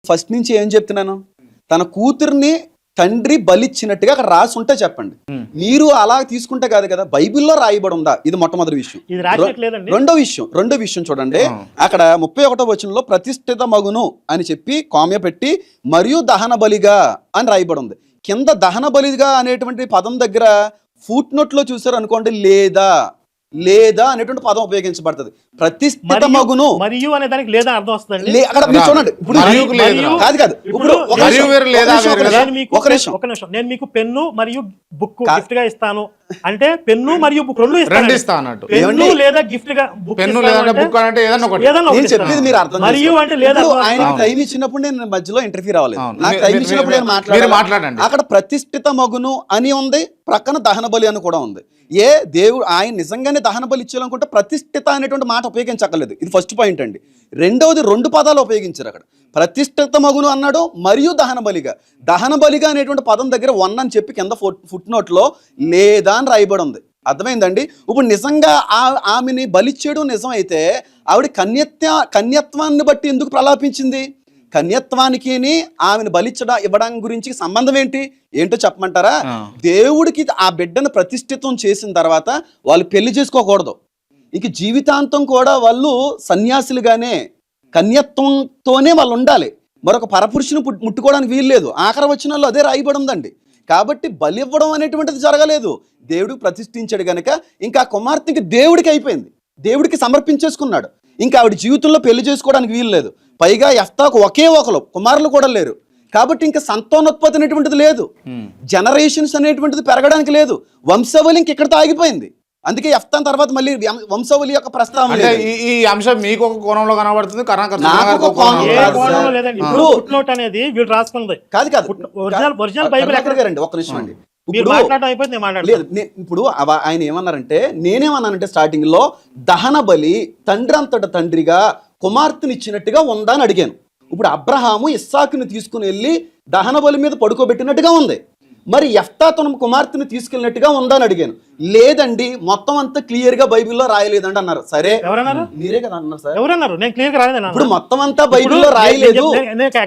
First నుంచి ఏం చెప్తున్నాను, తన కూతుర్ని తండ్రి బలిచ్చినట్టుగా అక్కడ రాసి ఉంటే చెప్పండి. మీరు అలా తీసుకుంటే కాదు కదా, బైబిల్లో రాయబడి ఉందా? ఇది మొట్టమొదటి విషయం. రెండో విషయం చూడండి, అక్కడ 31వ వచనంలో ప్రతిష్ఠిత మగును అని చెప్పి కామ్య పెట్టి మరియు దహన బలిగా అని రాయబడి ఉంది. కింద దహన బలిగా అనేటువంటి పదం దగ్గర ఫుట్ నోట్ లో చూసారు అనుకోండి, లేదా అనేటువంటి పదం ఉపయోగించబడుతుంది. ప్రతిష్ఠిత మగును మరియు అనే దానికి లేదా అర్థం వస్తుంది. అక్కడ మీరు చూడండి, ఇప్పుడు కాదు ఇప్పుడు ఒక నిమిషం, నేను మీకు పెన్ను మరియు బుక్ గిఫ్ట్ గా ఇస్తాను అంటే పెన్ను మరియు బుక్ రెండు ఇస్తాను. పెన్ను లేదా గిఫ్ట్ గా బుక్ అంటే నేను చెప్పేది మీరు అర్థం. మరియు అంటే లేదా ఆయన టైం ఇచ్చినప్పుడు నేను మధ్యలో ఇంటర్ఫీర్ అవ్వలేదు. నాకు టైం ఇచ్చినప్పుడు నేను మాట్లాడండి. అక్కడ ప్రతిష్ఠిత మగును అని ఉంది, ప్రక్కన దహన బలి అని కూడా ఉంది. దేవుడు ఆయన నిజంగానే దహన బలి ఇచ్చేయాలనుకుంటే ప్రతిష్ఠిత అనేటువంటి మాట ఉపయోగించక్కర్లేదు. ఇది ఫస్ట్ పాయింట్ అండి. రెండవది, రెండు పదాలు ఉపయోగించారు అక్కడ. ప్రతిష్ఠిత మగును అన్నాడు మరియు దహన బలిగా అనేటువంటి పదం దగ్గర 1 అని చెప్పి కింద ఫుట్ నోట్ లో లేదా అని రాయబడి ఉంది. అర్థమైందండి? ఇప్పుడు నిజంగా ఆమెని బలిచ్చేయడం నిజం అయితే ఆవిడ కన్యత్వాన్ని బట్టి ఎందుకు ప్రలాపించింది? కన్యత్వానికి ఆమెను ఇవ్వడం గురించి సంబంధం ఏంటో చెప్పమంటారా? దేవుడికి ఆ బిడ్డను ప్రతిష్ఠితం చేసిన తర్వాత వాళ్ళు పెళ్లి చేసుకోకూడదు. ఇంక జీవితాంతం కూడా వాళ్ళు సన్యాసులుగానే కన్యత్వంతోనే వాళ్ళు ఉండాలి. మరొక పరపురుషుని ముట్టుకోవడానికి వీల్లేదు. ఆఖరి వచనాల్లో అదే రాయబడి ఉందండి. కాబట్టి బలి ఇవ్వడం అనేటువంటిది జరగలేదు. దేవుడికి ప్రతిష్ఠించాడు గనక ఇంకా కుమార్తెకి దేవుడికి అయిపోయింది, దేవుడికి సమర్పించేసుకున్నాడు. ఇంకా ఆవిడ జీవితంలో పెళ్లి చేసుకోవడానికి వీలు లేదు. పైగా యెఫ్తాకు ఒకే ఒకరు కుమారులు కూడా లేరు. కాబట్టి ఇంకా సంతానోత్పత్తి అనేటువంటిది లేదు, జనరేషన్స్ అనేటువంటిది పెరగడానికి లేదు. వంశవళి ఇంక ఇక్కడితో ఆగిపోయింది. అందుకే యెఫ్తాన్ తర్వాత మళ్ళీ వంశవళి యొక్క ప్రస్తావన. ఈ అంశం మీకు ఒక కోణంలో కనబడుతుంది, ఒక్క నిమిషం అండి. ఇప్పుడు ఆయన ఏమన్నారంటే, నేనేమన్నానంటే స్టార్టింగ్ లో దహన బలి తండ్రి అంతట తండ్రిగా కుమార్తెని ఇచ్చినట్టుగా ఉందా అని అడిగాను. ఇప్పుడు అబ్రహాము ఇస్సాకుని తీసుకుని వెళ్ళి దహన బలి మీద పడుకోబెట్టినట్టుగా ఉంది. మరి యెఫ్తా తన కుమార్తెని తీసుకెళ్ళినట్టుగా ఉందా అని అడిగాను. లేదండి, మొత్తం అంతా క్లియర్ గా బైబిల్లో రాయలేదండి అన్నారు. సరే, మీరే కదా అన్నారు సార్. ఎవరన్నారు? నేను క్లియర్ గా రాయలేదు. ఇప్పుడు మొత్తం అంతా బైబిల్లో రాయలేదు.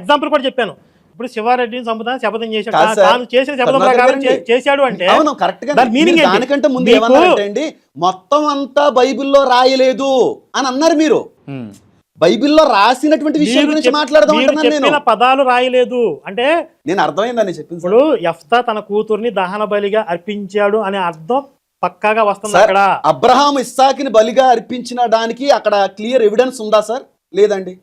ఎగ్జాంపుల్ కూడా చెప్పాను. ఇప్పుడు శివారెడ్డిని చంపుతాను శపథం చేశాడు, తాను చేసిన శపథం ప్రకారం చేశాడు అంటే అవును, కరెక్ట్ గా. దానికంటే ముందు ఏమన్నారంటే, మొత్తం అంతా బైబిల్లో రాయలేదు అని అన్నారు మీరు. బైబిల్లో రాసినటువంటి విషయం గురించి మాట్లాడదాం అంటున్నాను నేను. పదాలు రాయలేదు అంటే నేను అర్థమైందని చెప్పింది. ఇప్పుడు యెఫ్తా తన కూతుర్ని దహన బలిగా అర్పించాడు అనే అర్థం పక్కాగా వస్తుంది. అక్కడ అబ్రహాం ఇస్సాకుని బలిగా అర్పించిన దానికి అక్కడ క్లియర్ ఎవిడెన్స్ ఉందా సార్? లేదండి.